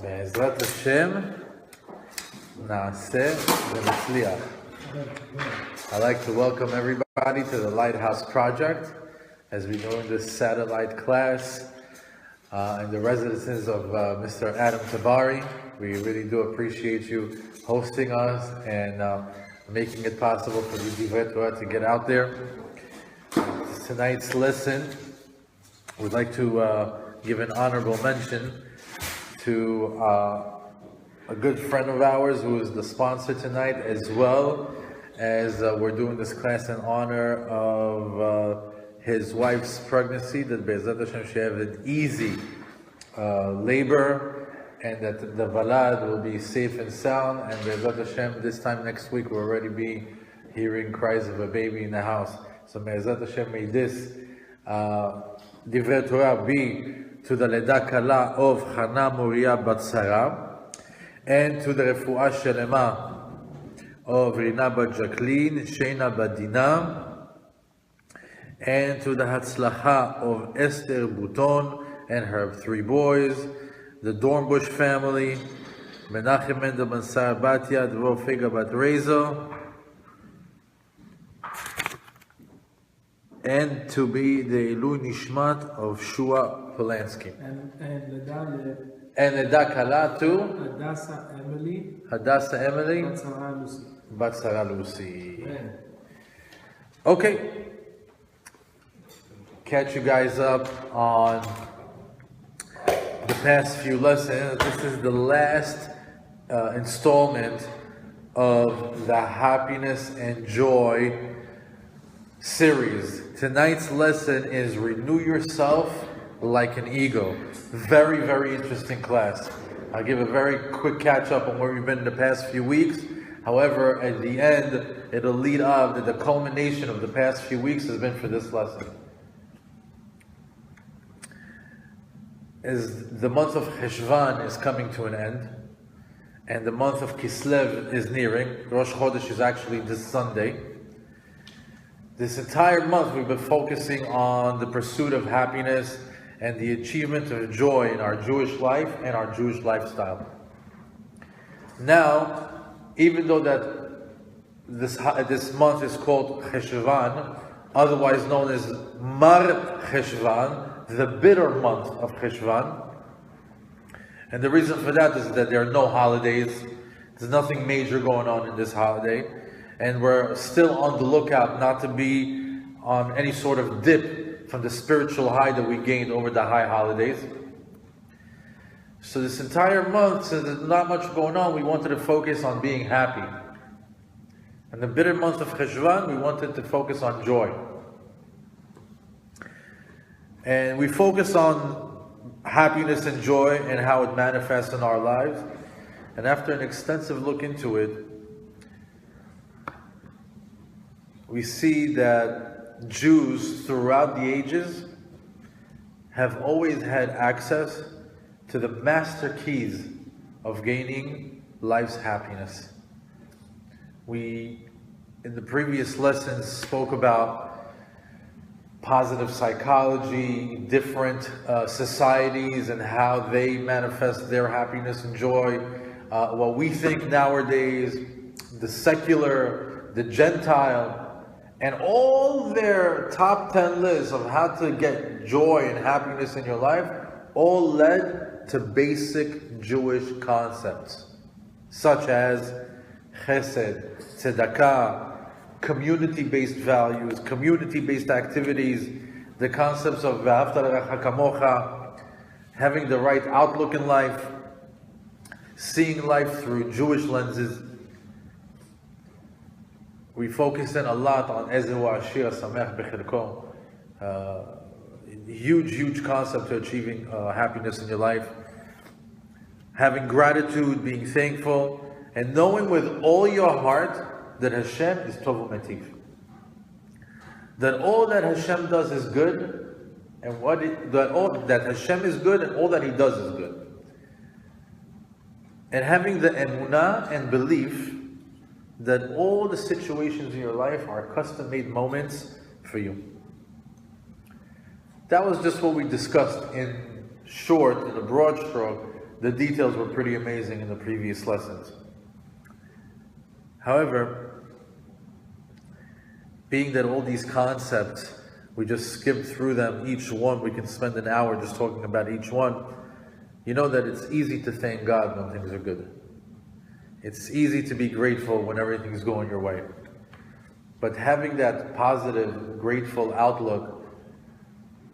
בעזרת השם נעשה ונצליח. I'd like to welcome everybody to the Lighthouse project as we go in this satellite class in the residences of Mr. Adam Tabari. We really do appreciate you hosting us and making it possible for the Aventura to get out there. Tonight's lesson, we'd like to give an honorable mention to a good friend of ours who is the sponsor tonight, as well as we're doing this class in honor of his wife's pregnancy, that Be'ezrat Hashem she have an easy labor, and that the Valad will be safe and sound, and Be'ezrat Hashem this time next week we'll already be hearing cries of a baby in the house. So Be'ezrat Hashem, may this Divrei Torah be to the Leda Kala of Hana Moriah Bat Sarah, and to the Refuah Shelema of Rina Bat Jacqueline, Sheina Bat Dina, and to the Hatzlacha of Esther Bouton and her 3 boys, the Dornbush family, Menachem Mendel Ben Sara Batya, Dvor Figa Bat Rezo, and to be the Ilui Nishmat of Shua Polanski. And Leda Kala to Hadassah Emily, Bat Sarah Lucy. Okay. Catch you guys up on the past few lessons. This is the last installment of the Happiness and Joy series. Tonight's lesson is Renew Yourself Like an Eagle. Very, very interesting class. I'll give a very quick catch up on where we've been in the past few weeks. However, at the end, it'll lead up that the culmination of the past few weeks has been for this lesson. As the month of Cheshvan is coming to an end, and the month of Kislev is nearing, Rosh Chodesh is actually this Sunday. This entire month we've been focusing on the pursuit of happiness and the achievement of joy in our Jewish life and our Jewish lifestyle. Now, even though that this month is called Cheshvan, otherwise known as Mar Cheshvan, the bitter month of Cheshvan, and the reason for that is that there are no holidays, there's nothing major going on in this holiday, and we're still on the lookout not to be on any sort of dip from the spiritual high that we gained over the high holidays. So this entire month, since there's not much going on, we wanted to focus on being happy. And the bitter month of Cheshvan, we wanted to focus on joy. And we focus on happiness and joy and how it manifests in our lives. And after an extensive look into it, we see that Jews throughout the ages have always had access to the master keys of gaining life's happiness. We, in the previous lessons, spoke about positive psychology, different societies and how they manifest their happiness and joy. What we think nowadays, the secular, the Gentile, and all their top 10 lists of how to get joy and happiness in your life all led to basic Jewish concepts, such as chesed, tzedakah, community-based values, community-based activities, the concepts of v'ahavta l'reacha kamocha, having the right outlook in life, seeing life through Jewish lenses. We focus in a lot on Ezehu Ashir Samech Bechilko. Huge concept to achieving happiness in your life. Having gratitude, being thankful, and knowing with all your heart that Hashem is Tov U'Metiv. That all that Hashem does is good, and that Hashem is good, and all that He does is good. And having the emunah and belief that all the situations in your life are custom-made moments for you. That was just what we discussed in short, in a broad stroke, the details were pretty amazing in the previous lessons. However, being that all these concepts, we just skimmed through them, each one, we can spend an hour just talking about each one. You know that it's easy to thank God when things are good. It's easy to be grateful when everything's going your way. But having that positive, grateful outlook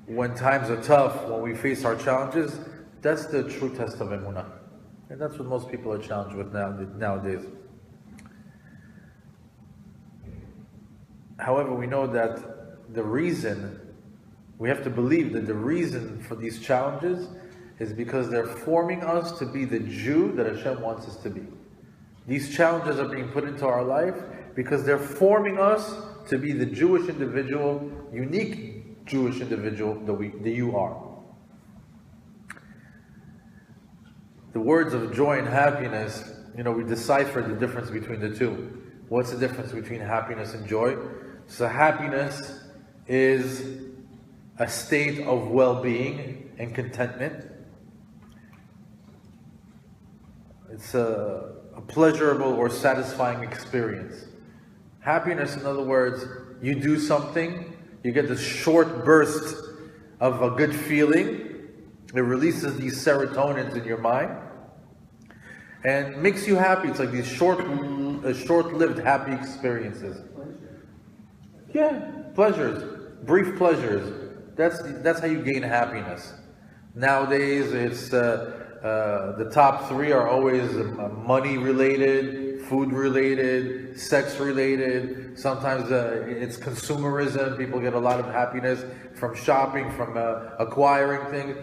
when times are tough, when we face our challenges, that's the true test of Emunah. And that's what most people are challenged with nowadays. However, we know that the reason, we have to believe that the reason for these challenges is because they're forming us to be the Jew that Hashem wants us to be. These challenges are being put into our life because they're forming us to be the Jewish individual, unique Jewish individual that you are. The words of joy and happiness, we decipher the difference between the two. What's the difference between happiness and joy? So happiness is a state of well-being and contentment. It's a pleasurable or satisfying experience. Happiness, in other words, you do something, you get this short burst of a good feeling, it releases these serotonins in your mind, and makes you happy. It's like these short-lived happy experiences. Yeah, pleasures, brief pleasures. That's how you gain happiness. Nowadays, it's the top three are always money related, food related, sex related. Sometimes it's consumerism. People get a lot of happiness from shopping, from acquiring things.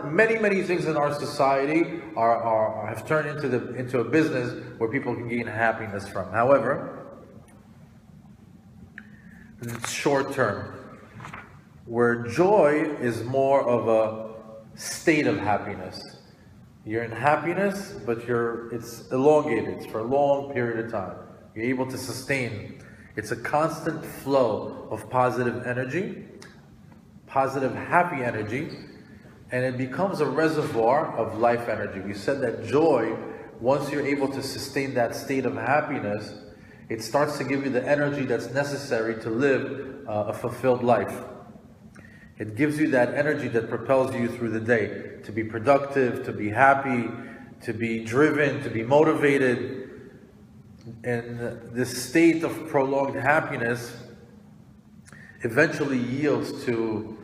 Many things in our society have turned into a business where people can gain happiness from. However, it's short term. Where joy is more of a state of happiness. You're in happiness, but it's elongated. It's for a long period of time. You're able to sustain. It's a constant flow of positive energy, positive happy energy, and it becomes a reservoir of life energy. We said that joy, once you're able to sustain that state of happiness, it starts to give you the energy that's necessary to live a fulfilled life. It gives you that energy that propels you through the day, to be productive, to be happy, to be driven, to be motivated. And this state of prolonged happiness eventually yields to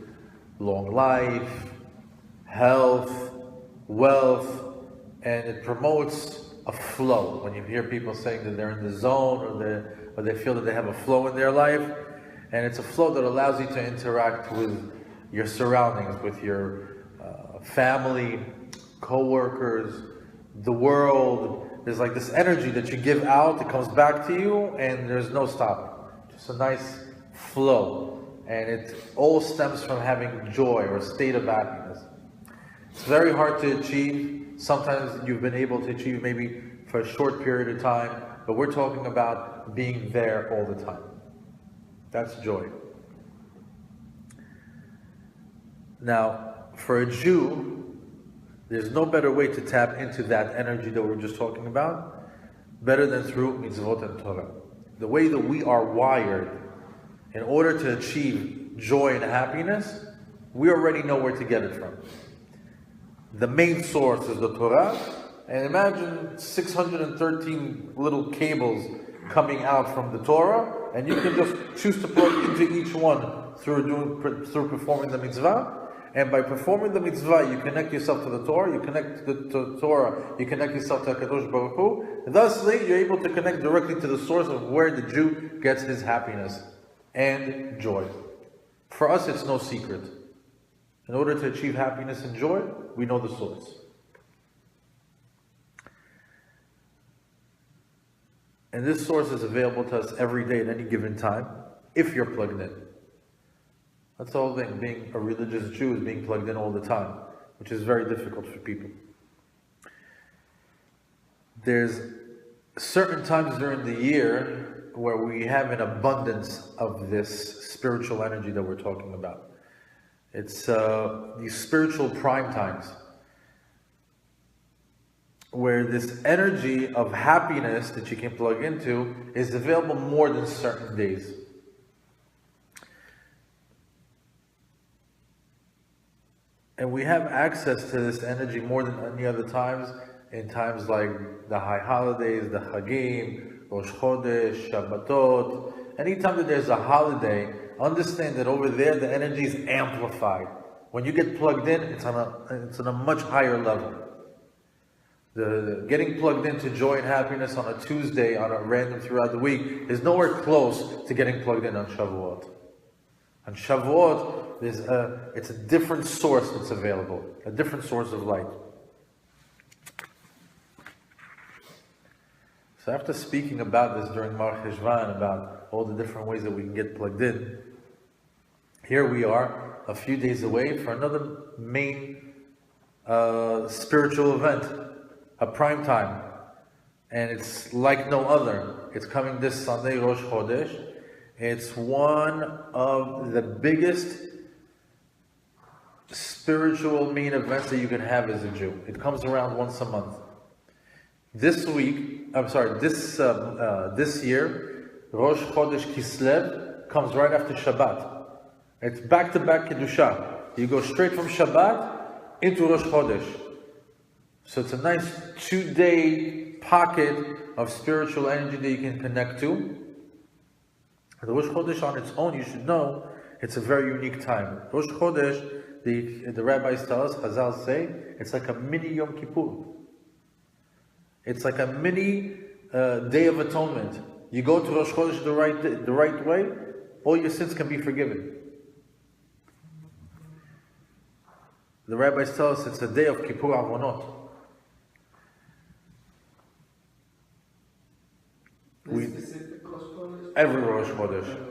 long life, health, wealth, and it promotes a flow. When you hear people saying that they're in the zone, or they feel that they have a flow in their life, and it's a flow that allows you to interact with your surroundings, with your family, co-workers, the world. There's like this energy that you give out, it comes back to you, and there's no stopping. Just a nice flow. And it all stems from having joy or a state of happiness. It's very hard to achieve. Sometimes you've been able to achieve maybe for a short period of time, but we're talking about being there all the time. That's joy. Now, for a Jew, there's no better way to tap into that energy that we were just talking about, better than through mitzvot and Torah. The way that we are wired, in order to achieve joy and happiness, we already know where to get it from. The main source is the Torah, and imagine 613 little cables coming out from the Torah, and you can just choose to plug into each one through performing the mitzvah. And by performing the mitzvah, you connect yourself to the Torah, you connect to the Torah, you connect yourself to HaKadosh Baruch Hu. Thusly, you're able to connect directly to the source of where the Jew gets his happiness and joy. For us, it's no secret. In order to achieve happiness and joy, we know the source. And this source is available to us every day at any given time, if you're plugged in. That's the whole thing. Being a religious Jew is being plugged in all the time, which is very difficult for people. There's certain times during the year where we have an abundance of this spiritual energy that we're talking about. It's these spiritual prime times. where this energy of happiness that you can plug into is available more than certain days. And we have access to this energy more than any other times, in times like the high holidays, the Hagim, Rosh Chodesh, Shabbatot. Anytime that there's a holiday, understand that over there the energy is amplified. When you get plugged in, it's on a much higher level. The getting plugged into joy and happiness on a Tuesday, on a random throughout the week, is nowhere close to getting plugged in on Shavuot. On Shavuot, it's a different source that's available, a different source of light. So after speaking about this during Mar Cheshvan, about all the different ways that we can get plugged in, here we are, a few days away for another main spiritual event, a prime time. And it's like no other. It's coming this Sunday, Rosh Chodesh. It's one of the biggest spiritual main events that you can have as a Jew. It comes around once a month. This year, Rosh Chodesh Kislev comes right after Shabbat. It's back-to-back Kedusha. You go straight from Shabbat into Rosh Chodesh. So it's a nice 2-day pocket of spiritual energy that you can connect to. The Rosh Chodesh on its own, you should know, it's a very unique time. Rosh Chodesh, the rabbis tell us, Chazal say, it's like a mini Yom Kippur. It's like a mini Day of Atonement. You go to Rosh Chodesh the right way, all your sins can be forgiven. The rabbis tell us it's a day of Kippur Avonot. Every Rosh Chodesh.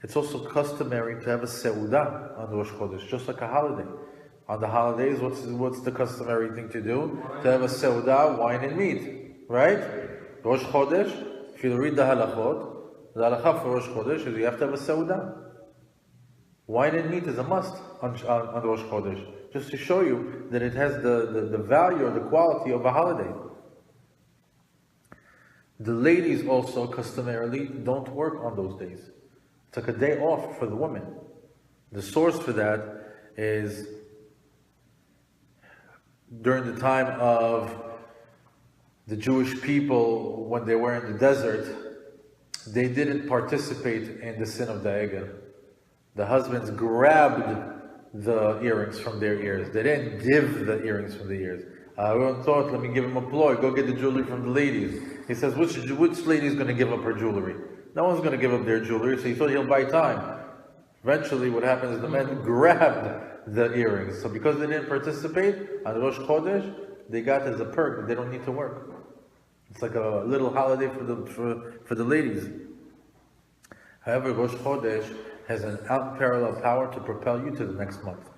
It's also customary to have a Seudah on Rosh Chodesh, just like a holiday. On the holidays, what's the customary thing to do? To have a Seudah, wine and meat. Right? Rosh Chodesh, if you read the halachot, the halakha for Rosh Chodesh is you have to have a Seudah. Wine and meat is a must on Rosh Chodesh, just to show you that it has the value or the quality of a holiday. The ladies also customarily don't work on those days. It's like a day off for the women. The source for that is during the time of the Jewish people, when they were in the desert, they didn't participate in the sin of the Egel. The husbands grabbed the earrings from their ears. They didn't give the earrings from the ears. Aaron thought, let me give him a ploy, go get the jewelry from the ladies. He says, which lady is going to give up her jewelry? No one's going to give up their jewelry, so he thought he'll buy time. Eventually what happens is the men grabbed the earrings. So because they didn't participate on Rosh Chodesh, they got as a perk that they don't need to work. It's like a little holiday for the ladies. However, Rosh Chodesh has an unparalleled power to propel you to the next month.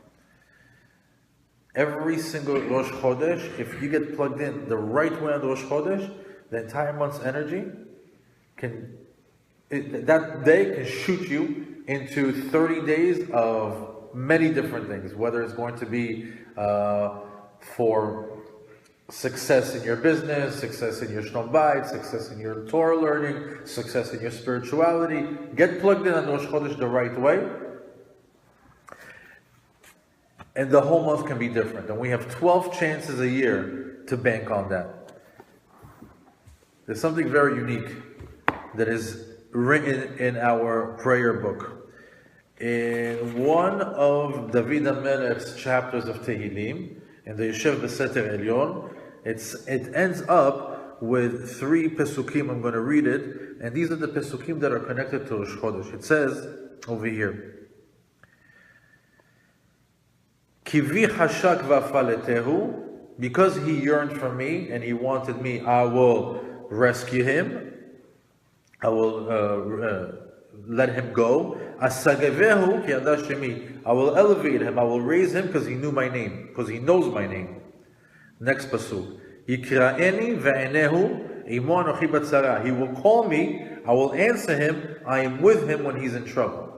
Every single Rosh Chodesh, if you get plugged in the right way on Rosh Chodesh, the entire month's energy that day can shoot you into 30 days of many different things, whether it's going to be for success in your business, success in your Shalom Bayit, success in your Torah learning, success in your spirituality. Get plugged in on Rosh Chodesh the right way, and the whole month can be different. And we have 12 chances a year to bank on that. There's something very unique that is written in our prayer book. In one of David HaMelech's chapters of Tehillim, in the Yeshev B'Seter Elyon, it ends up with 3 pesukim. I'm going to read it, and these are the pesukim that are connected to Rosh Chodesh. It says over here, Kivi hashak v'afaletehu, because he yearned for me and he wanted me, I will rescue him. I will let him go. Asagavehu ki yada shemi, I will elevate him, I will raise him because he knew my name, because he knows my name. Next pasuk. Yikra'eni ve'enehu imo anochi batzara. He will call me, I will answer him, I am with him when he's in trouble.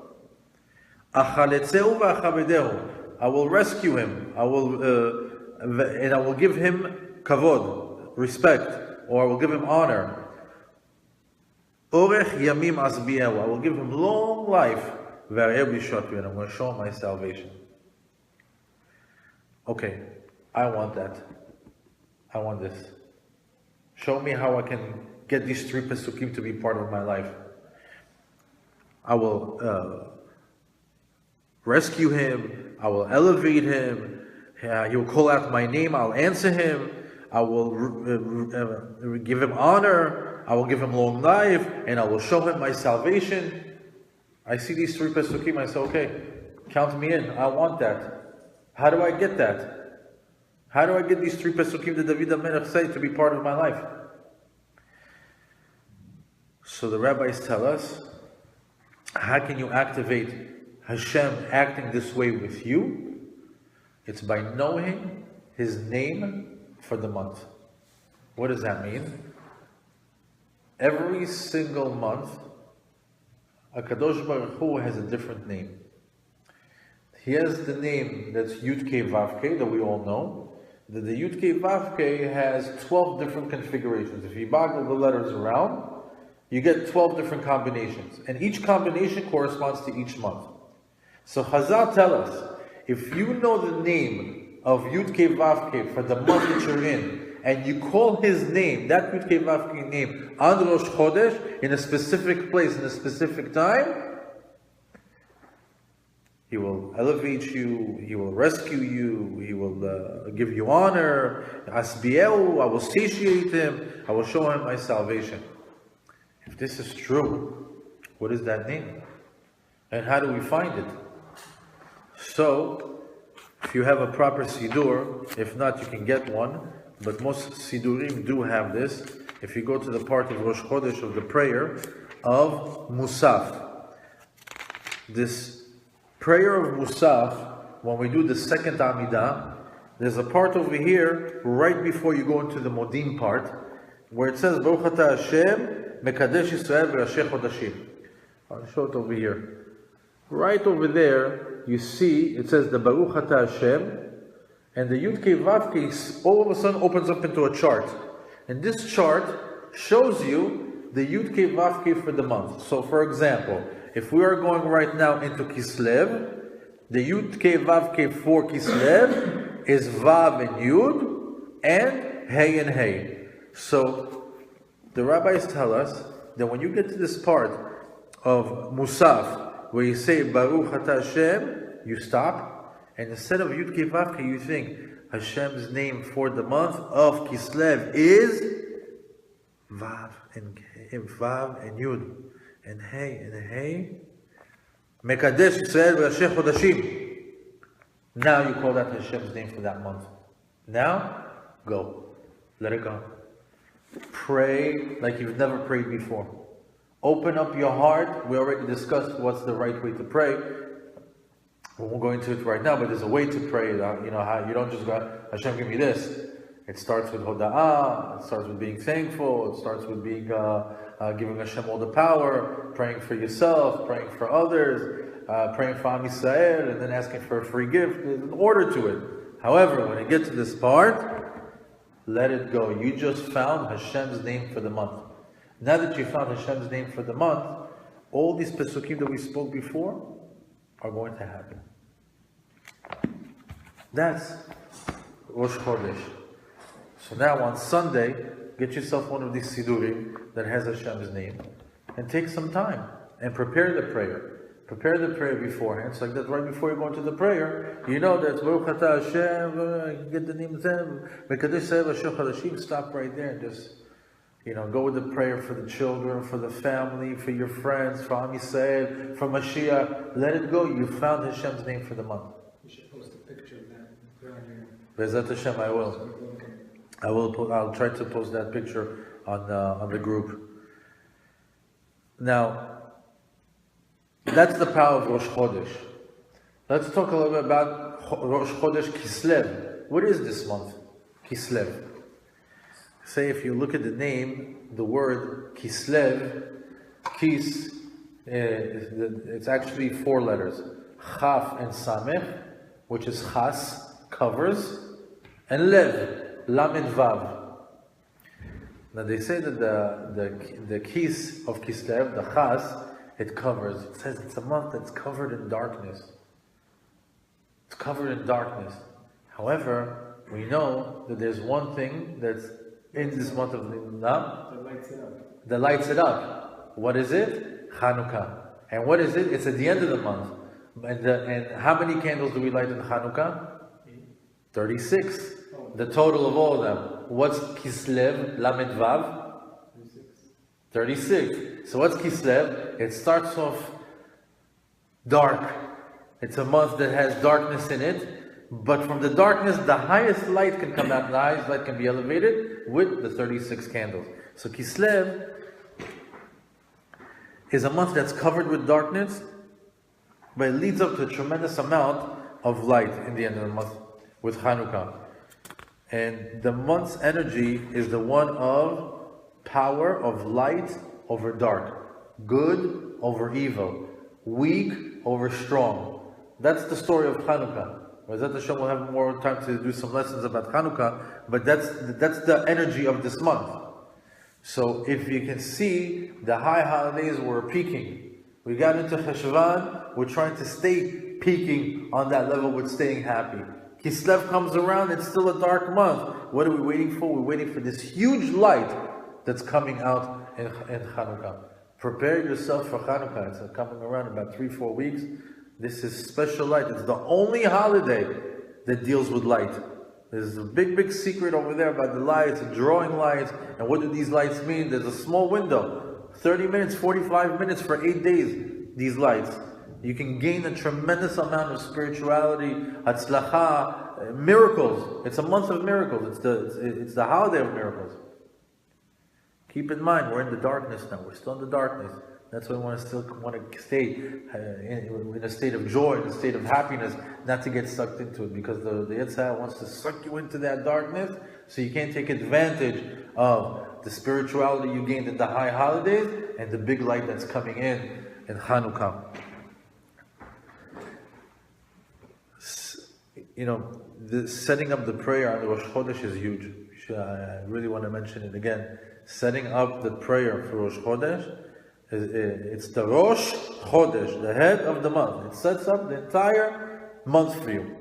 Achaletzeu v'achavedehu. I will rescue him, and I will give him kavod, respect, or I will give him honor. Orech yamim asbiyahu, I will give him long life. And I'm going to show him my salvation. Okay, I want that. I want this. Show me how I can get these 3 pesukim to be part of my life. I will rescue him. I will elevate him. He will call out my name. I'll answer him. I will give him honor. I will give him long life, and I will show him my salvation. I see these 3 pesukim. I say, okay, count me in. I want that. How do I get that? How do I get these 3 pesukim that David HaMelech said to be part of my life? So the rabbis tell us, how can you activate Hashem acting this way with you? It's by knowing His name for the month. What does that mean? Every single month, HaKadosh Baruch Hu has a different name. He has the name that's Yud Kei Vav Kei, that we all know. That the Yud Kei Vav Kei has 12 different configurations. If you boggle the letters around, you get 12 different combinations. And each combination corresponds to each month. So Chazal tell us, if you know the name of Yud Kei Vav Kei for the month that you're in, and you call his name, that Yud Kei Vav Kei name, on Rosh Chodesh, in a specific place, in a specific time, he will elevate you, he will rescue you, he will give you honor. Asbiel, I will satiate him, I will show him my salvation. If this is true, what is that name? And how do we find it? So, if you have a proper Sidur, if not, you can get one. But most Sidurim do have this. If you go to the part of Rosh Chodesh of the prayer of Musaf, this prayer of Musaf, when we do the second Amidah, there's a part over here, right before you go into the Modim part, where it says, Baruch Ata Hashem, Mekadesh Yisrael v'Rashei Chodashim. I'll show it over here. Right over there, you see, it says the Baruch Ata Hashem, and the Yud Kei Vav Kei all of a sudden opens up into a chart. And this chart shows you the Yud Kei Vav Kei for the month. So for example, if we are going right now into Kislev, the Yud Kei Vav Kei for Kislev is Vav and Yud, and Hey and Hey. So the rabbis tell us that when you get to this part of Musaf, where you say Baruch Ata Hashem, you stop. And instead of Yud Kei Vav Kei, you think Hashem's name for the month of Kislev is Vav and Yud and Hey. Mekadesh Yisrael v'Rashei Chodashim. Now you call that Hashem's name for that month. Now, go. Let it go. Pray like you've never prayed before. Open up your heart. We already discussed what's the right way to pray. We won't go into it right now, but there's a way to pray. You know how you don't just go, Hashem, give me this. It starts with hoda'ah. It starts with being thankful. It starts with being giving Hashem all the power, praying for yourself, praying for others, praying for Am Yisrael, and then asking for a free gift. There's an order to it. However, when you get to this part, let it go. You just found Hashem's name for the month. Now that you found Hashem's name for the month, all these pesukim that we spoke before are going to happen. That's Rosh Chodesh. So now on Sunday, get yourself one of these Sidurim that has Hashem's name, and take some time and prepare the prayer. Prepare the prayer beforehand. It's like that right before you go into the prayer, you know that Baruch Ata Hashem, get the name of them, Mekadesh Yisrael v'Rashei Chodashim. Stop right there and just, go with the prayer for the children, for the family, for your friends, for Am Yisrael, for Mashiach. Let it go. You found Hashem's name for the month. You should post a picture of that. Be'ezrat Hashem, I will. I'll try to post that picture on the group. Now, that's the power of Rosh Chodesh. Let's talk a little bit about Rosh Chodesh Kislev. What is this month? Kislev. Say if you look at the name, the word Kislev, Kis, it's actually 4 letters. Chaf and Samech, which is Chas, covers, and Lev, Lamed Vav. Now they say that the kis of Kislev, the chas, it covers. It says it's a month that's covered in darkness. It's covered in darkness. However, we know that there's one thing that's in this month of Nisan That lights it up. that lights it up. What is it? Chanukah. And what is it? It's at the end of the month. And how many candles do we light in Chanukah? 36. The total of all of them. What's Kislev? Lamed Vav? 36. So what's Kislev? It starts off dark. It's a month that has darkness in it. But from the darkness, the highest light can come out. The highest light can be elevated with the 36 candles. So Kislev is a month that's covered with darkness, but it leads up to a tremendous amount of light in the end of the month with Chanukah. And the month's energy is the one of power of light over dark, good over evil, weak over strong. That's the story of Chanukah. Bezat Hashem will have more time to do some lessons about Chanukah, but that's the energy of this month. So if you can see, the high holidays were peaking. We got into Cheshvan, we're trying to stay peaking on that level with staying happy. Kislev comes around, it's still a dark month. What are we waiting for? We're waiting for this huge light that's coming out in Chanukah. Prepare yourself for Chanukah. It's coming around in about 3-4 weeks. This is special light. It's the only holiday that deals with light. There's a big secret over there about the lights, drawing lights, and what do these lights mean? There's a small window, 30 minutes, 45 minutes for 8 days, these lights. You can gain a tremendous amount of spirituality, hatzlacha, miracles. It's a month of miracles. It's the holiday of miracles. Keep in mind, we're in the darkness now. We're still in the darkness. That's why we want to stay in a state of joy, in a state of happiness, not to get sucked into it, because the Netzach wants to suck you into that darkness, so you can't take advantage of the spirituality you gained in the high holidays and the big light that's coming in Chanukah. You know, the setting up the prayer on the Rosh Chodesh is huge. I really want to mention it again. Setting up the prayer for Rosh Chodesh, it's the Rosh Chodesh, the head of the month. It sets up the entire month for you.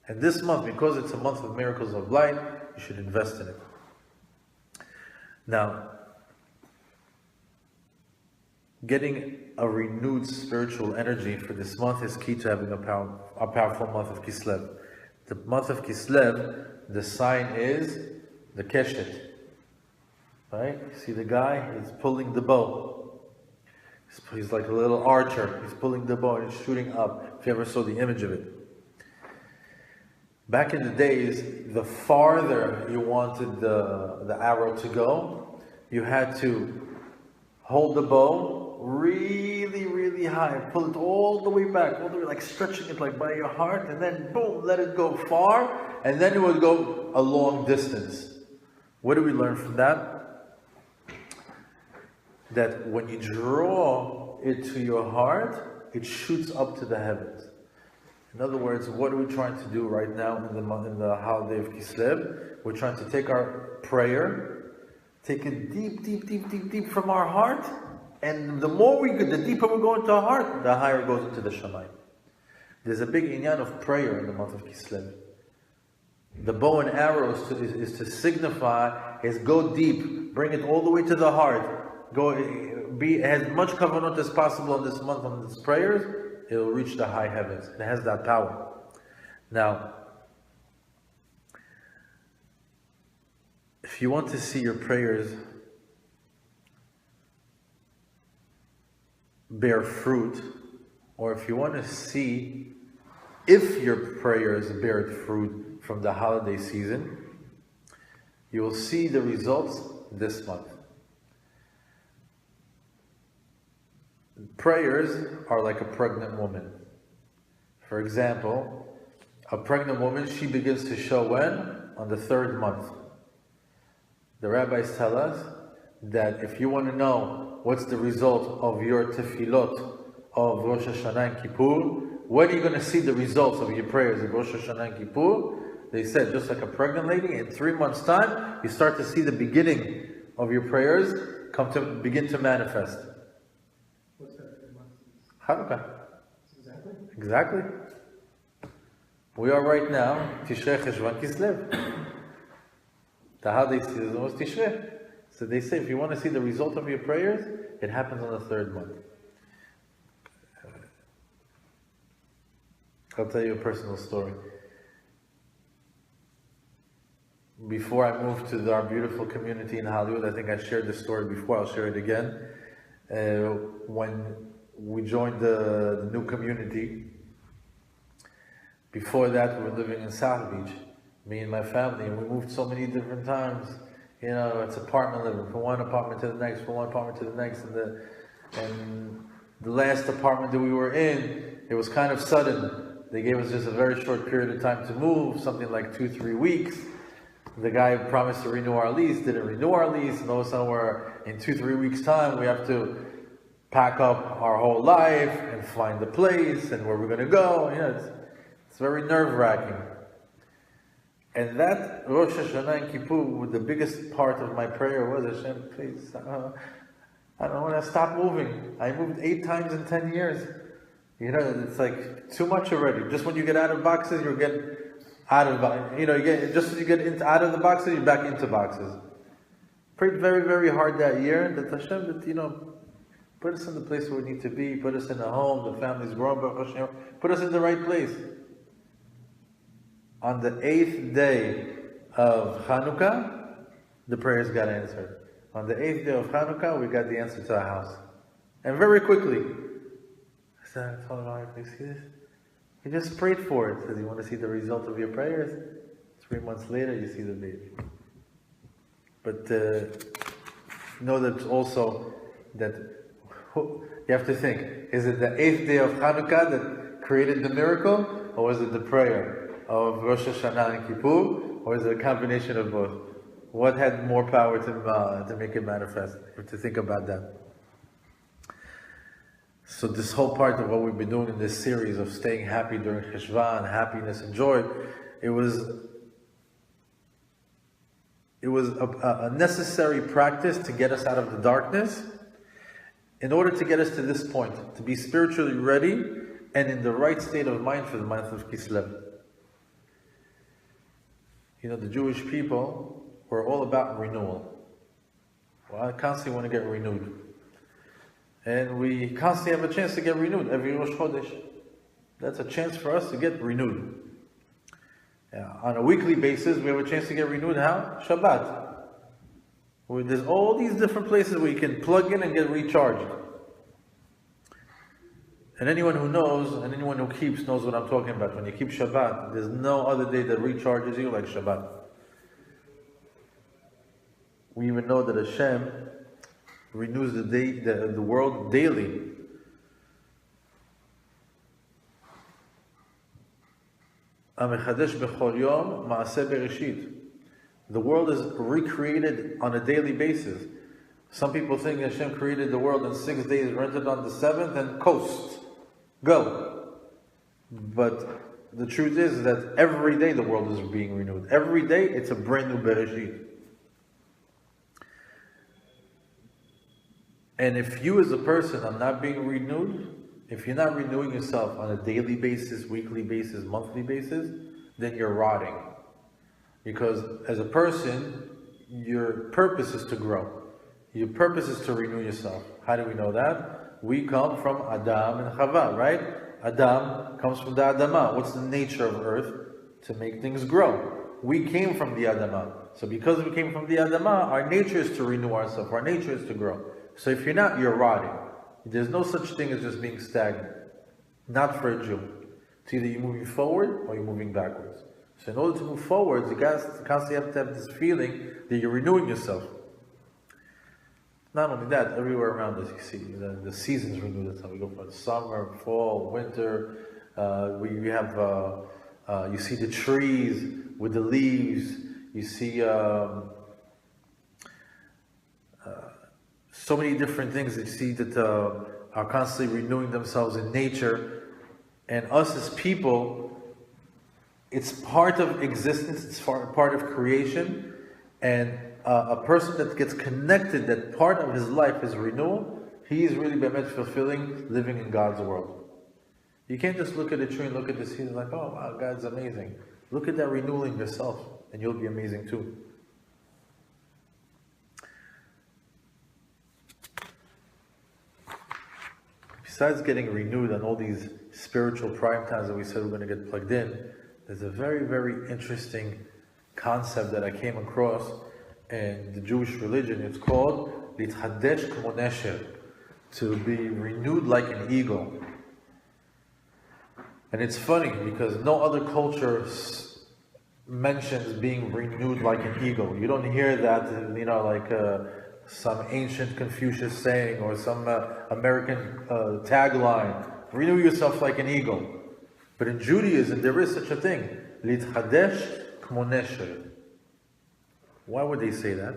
And this month, because it's a month of miracles of light, you should invest in it. Now, getting a renewed spiritual energy for this month is key to having a powerful month of Kislev. The month of Kislev, the sign is the Keshet. Right? See the guy? He's pulling the bow. He's like a little archer. He's pulling the bow and he's shooting up. If you ever saw the image of it. Back in the days, the farther you wanted the arrow to go, you had to hold the bow really high, pull it all the way back, all the way, like stretching it like by your heart, and then boom, let it go far, and then it would go a long distance. What do we learn from that? That when you draw it to your heart, it shoots up to the heavens. In other words, what are we trying to do right now in the holiday of Kislev? We're trying to take our prayer, take it deep from our heart, and the deeper we go into our heart, the higher it goes into the Shamayim. There's a big inyan of prayer in the month of Kislev. The bow and arrow is to signify, is go deep, bring it all the way to the heart. Be as much kavanot as possible in this month on these prayers. It will reach the high heavens. It has that power. Now, if you want to see your prayers bear fruit, or if you want to see if your prayers bear fruit from the holiday season, you will see the results this month. Prayers are like a pregnant woman. For example, a pregnant woman, she begins to show when? On the 3rd month. The rabbis tell us that if you want to know what's the result of your tefillot of Rosh Hashanah and Kippur, when are you going to see the results of your prayers of Rosh Hashanah and Kippur? They said, just like a pregnant lady, in 3 months' time, you start to see the beginning of your prayers begin to manifest. What's that? Hanukkah. Exactly. Exactly. We are right now, Tishrei Cheshvan Kislev. The holiday season was Tishrei. So they say if you want to see the result of your prayers, it happens on the third month. I'll tell you a personal story. Before I moved to our beautiful community in Hollywood, I think I shared this story before, I'll share it again. When we joined the new community, before that we were living in South Beach, me and my family, and we moved so many different times. You know, it's apartment living, from one apartment to the next, from one apartment to the next, and the last apartment that we were in, it was kind of sudden. They gave us just a very short period of time to move, something like 2-3 weeks. The guy promised to renew our lease, didn't renew our lease, and all of a sudden we're in 2-3 weeks time, we have to pack up our whole life and find the place and where we're going to go. You know, it's very nerve-wracking. And that Rosh Hashanah and Kippur, the biggest part of my prayer was, Hashem, please, I don't want to stop moving. I moved 8 times in 10 years. You know, it's like too much already. Just when you get out of boxes, you're getting out of, you know, just as you get out of the boxes, you're back into boxes. Prayed very, very hard that year that Hashem, that, you know, put us in the place where we need to be, put us in a home, the family's growing, Baruch Hashem, put us in the right place. On the 8th day of Hanukkah, the prayers got answered. On the 8th day of Hanukkah, we got the answer to our house. And very quickly. I said, I told him, you see this? He just prayed for it. Says, you want to see the result of your prayers? 3 months later, you see the baby. But know that also that you have to think, is it the 8th day of Hanukkah that created the miracle? Or was it the prayer of Rosh Hashanah and Kippur? Or is it a combination of both? What had more power to make it manifest? Or to think about that. So this whole part of what we've been doing in this series of staying happy during Cheshvan, happiness and joy, it was a necessary practice to get us out of the darkness in order to get us to this point, to be spiritually ready and in the right state of mind for the month of Kislev. You know, the Jewish people were all about renewal. Well, I constantly want to get renewed. And we constantly have a chance to get renewed every Rosh Chodesh. That's a chance for us to get renewed. On a weekly basis, we have a chance to get renewed. How? Shabbat. There's all these different places where you can plug in and get recharged. And anyone who knows, and anyone who keeps knows what I'm talking about. When you keep Shabbat, there's no other day that recharges you like Shabbat. We even know that Hashem renews the world daily. The world is recreated on a daily basis. Some people think Hashem created the world in 6 days, rented on the 7th, and coast. Go. But the truth is that every day the world is being renewed. Every day it's a brand new Bereshit. And if you as a person are not being renewed, if you're not renewing yourself on a daily basis, weekly basis, monthly basis, then you're rotting. Because as a person, your purpose is to grow. Your purpose is to renew yourself. How do we know that? We come from Adam and Chava, right? Adam comes from the Adamah. What's the nature of earth? To make things grow. We came from the Adamah. So because we came from the Adamah, our nature is to renew ourselves. Our nature is to grow. So if you're not, you're rotting. There's no such thing as just being stagnant. Not for a Jew. It's either you're moving forward or you're moving backwards. So in order to move forward, you constantly have to have this feeling that you're renewing yourself. Not only that, everywhere around us you see the seasons renew. That's how we go from summer, fall, winter. We have you see the trees with the leaves. You see so many different things that you see that are constantly renewing themselves in nature. And us as people, it's part of existence. It's part of creation, and a person that gets connected, that part of his life is renewal, he is really bemet fulfilling living in God's world. You can't just look at a tree and look at the seed and like, oh wow, God's amazing. Look at that renewal in yourself, and you'll be amazing too. Besides getting renewed on all these spiritual prime times that we said we're going to get plugged in, there's a very, very interesting concept that I came across in the Jewish religion. It's called Litchadesh kmo nesher, to be renewed like an eagle. And it's funny because no other culture mentions being renewed like an eagle. You don't hear that, like some ancient Confucius saying or some American tagline, renew yourself like an eagle. But in Judaism, there is such a thing, Litchadesh kmo nesher. Why would they say that?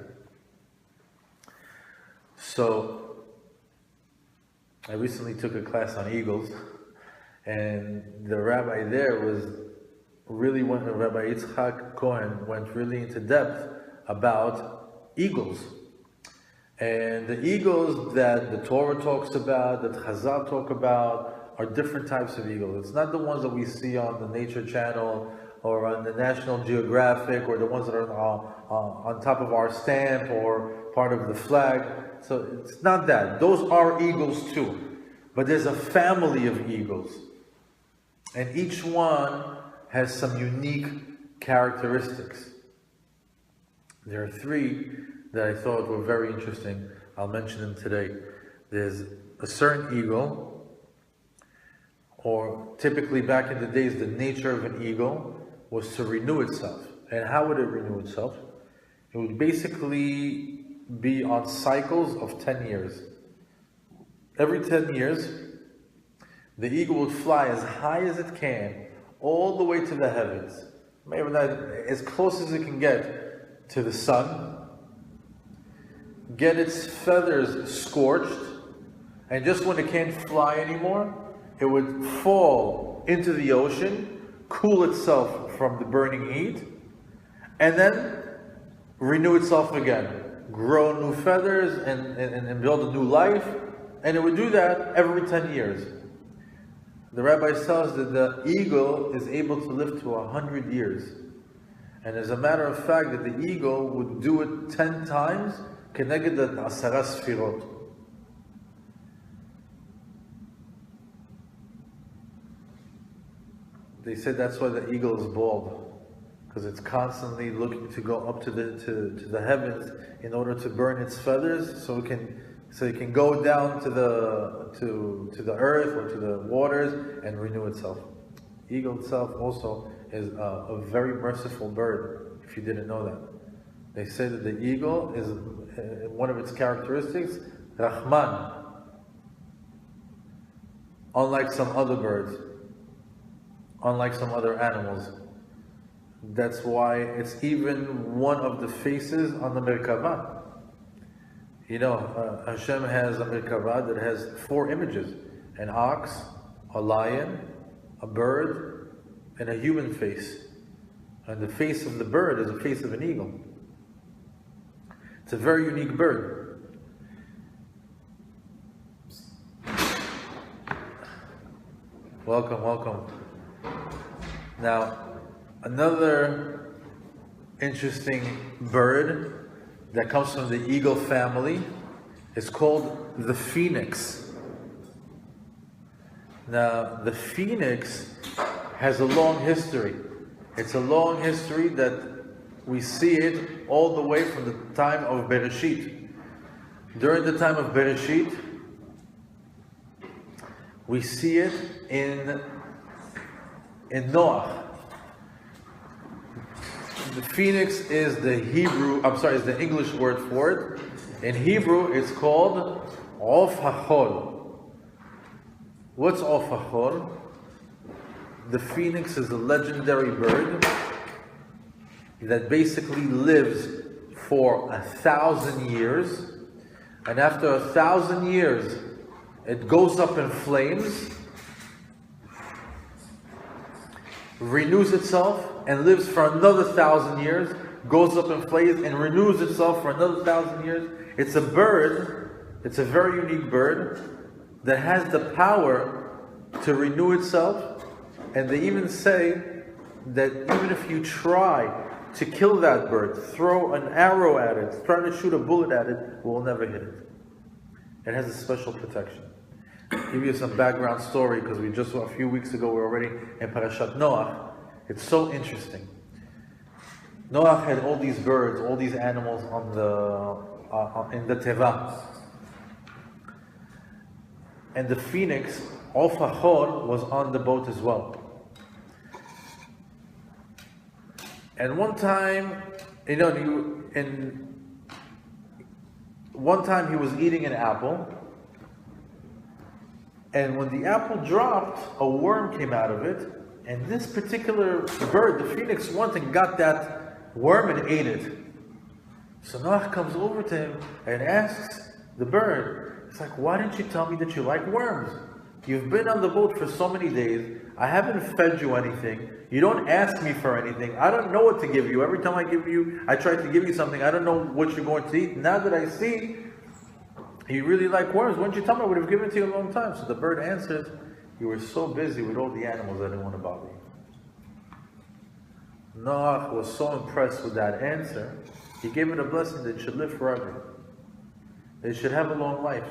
So, I recently took a class on eagles, and the rabbi there Rabbi Yitzchak Cohen went really into depth about eagles. And the eagles that the Torah talks about, that Chazal talk about, are different types of eagles. It's not the ones that we see on the Nature Channel or on the National Geographic, or the ones that are on top of our stamp or part of the flag. So it's not that. Those are eagles too. But there's a family of eagles. And each one has some unique characteristics. There are three that I thought were very interesting. I'll mention them today. There's a certain eagle, or typically back in the days, the nature of an eagle was to renew itself. And how would it renew itself? It would basically be on cycles of 10 years. Every 10 years, the eagle would fly as high as it can, all the way to the heavens. Maybe not as close as it can get to the sun, get its feathers scorched, and just when it can't fly anymore, it would fall into the ocean, cool itself from the burning heat, and then renew itself again, grow new feathers and build a new life, and it would do that every 10 years. The rabbi says that the eagle is able to live to 100 years. And as a matter of fact, that the eagle would do it 10 times, keneged the 10 sfirot. They said that's why the eagle is bald, because it's constantly looking to go up to the heavens in order to burn its feathers, so it can go down to the earth or to the waters and renew itself. Eagle itself also is a very merciful bird, if you didn't know that. They say that the eagle is, one of its characteristics, Rahman. Unlike some other birds, unlike some other animals. That's why it's even one of the faces on the Merkavah. You know, Hashem has a Merkavah that has 4 images: an ox, a lion, a bird, and a human face. And the face of the bird is the face of an eagle. It's a very unique bird. Welcome, welcome. Now, another interesting bird that comes from the eagle family is called the phoenix. Now, the phoenix has a long history. It's a long history that we see it all the way from the time of Bereshit. During the time of Bereshit, we see it in Noach. The phoenix is the English word for it. In Hebrew, it's called Of HaChol. What's Of HaChol? The phoenix is a legendary bird that basically lives for 1,000 years, and after 1,000 years, it goes up in flames, renews itself, and lives for another 1,000 years, goes up in flames and renews itself for another 1,000 years. It's a bird, it's a very unique bird that has the power to renew itself. And they even say that even if you try to kill that bird, throw an arrow at it, try to shoot a bullet at it, it will never hit it. It has a special protection. I'll give you some background story, because we just saw a few weeks ago, we're already in Parashat Noach. It's so interesting. Noach had all these birds, all these animals in the Teva. And the phoenix, Ofachor, was on the boat as well. And one time, one time he was eating an apple, and when the apple dropped, a worm came out of it, and this particular bird, the phoenix, went and got that worm and ate it. So Noach comes over to him and asks the bird, it's like, why didn't you tell me that you like worms? You've been on the boat for so many days, I haven't fed you anything, you don't ask me for anything, I don't know what to give you. Every time I try to give you something, I don't know what you're going to eat. Now that I see you really like worms, why didn't you tell me? I would have given it to you a long time. So the bird answers, you were so busy with all the animals, I didn't want to bother you. Noach was so impressed with that answer, he gave it a blessing that it should live forever. They should have a long life.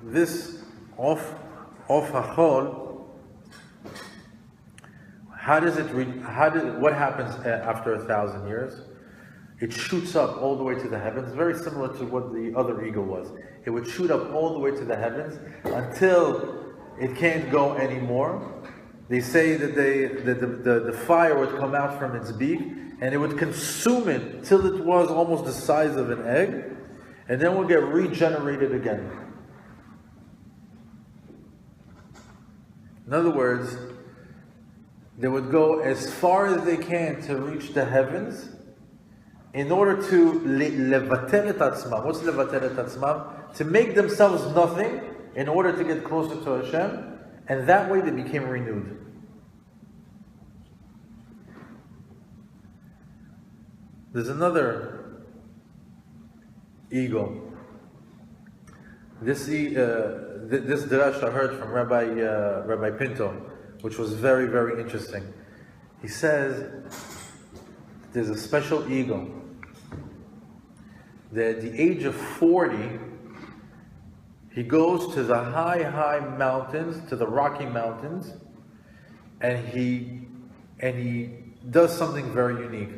This Ofachol, what happens after 1,000 years? It shoots up all the way to the heavens, very similar to what the other eagle was. It would shoot up all the way to the heavens until it can't go anymore. They say that the fire would come out from its beak and it would consume it till it was almost the size of an egg, and then will get regenerated again. In other words, they would go as far as they can to reach the heavens in order to levater et atzmam. What's levater et atzmam? To make themselves nothing in order to get closer to Hashem, and that way they became renewed. There's another eagle. This derash I heard from Rabbi Pinto, which was very, very interesting. He says there's a special eagle that at the age of 40, he goes to the high mountains, to the Rocky Mountains, and he does something very unique.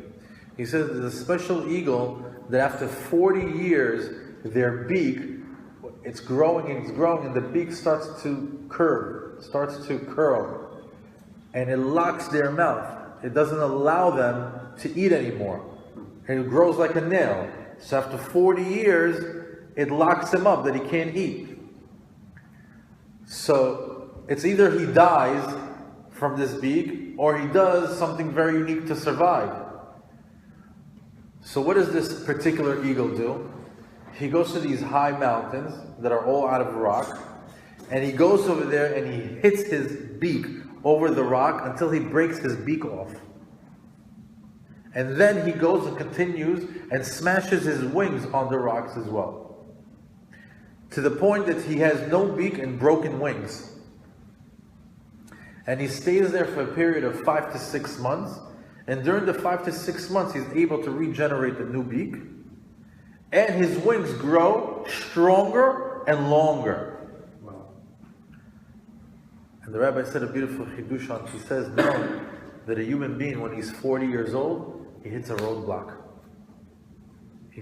He says there's a special eagle that after 40 years, their beak, it's growing, and the beak starts to curve, starts to curl, and it locks their mouth. It doesn't allow them to eat anymore. And it grows like a nail. So after 40 years, it locks him up that he can't eat. So it's either he dies from this beak, or he does something very unique to survive. So what does this particular eagle do? He goes to these high mountains that are all out of rock, and he goes over there and he hits his beak over the rock until he breaks his beak off. And then he goes and continues and smashes his wings on the rocks as well, to the point that he has no beak and broken wings. And he stays there for a period of 5 to 6 months, and during the 5 to 6 months he's able to regenerate the new beak, and his wings grow stronger and longer. Wow. And the rabbi said a beautiful chidush on. He says, no, that a human being, when he's 40 years old, he hits a roadblock.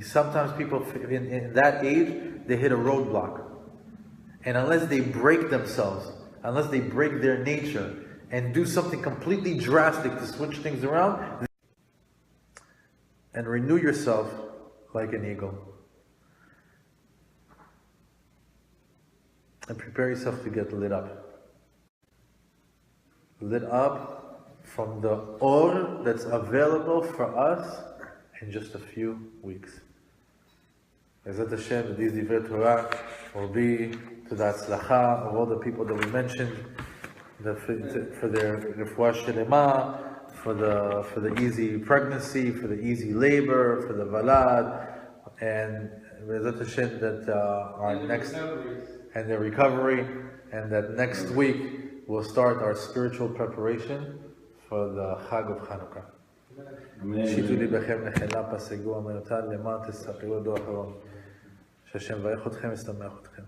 Sometimes people in that age, they hit a roadblock. And unless they break themselves, unless they break their nature and do something completely drastic to switch things around, and renew yourself like an eagle. And prepare yourself to get lit up. Lit up from the or that's available for us in just a few weeks. Ezrat Hashem, these divrei Torah will be to the atzlacha of all the people that we mentioned. for their refuah shelema, for the easy pregnancy, for the easy labor, for the valad, and Be'ezrat Hashem that our next and their recovery, and that next week we'll start our spiritual preparation for the Chag of Hanukkah. שיתו ליבכם נחלה פסגו אמיותיו למען תסתכלו דור אחרון שהשם יברך אתכם וישמח אתכם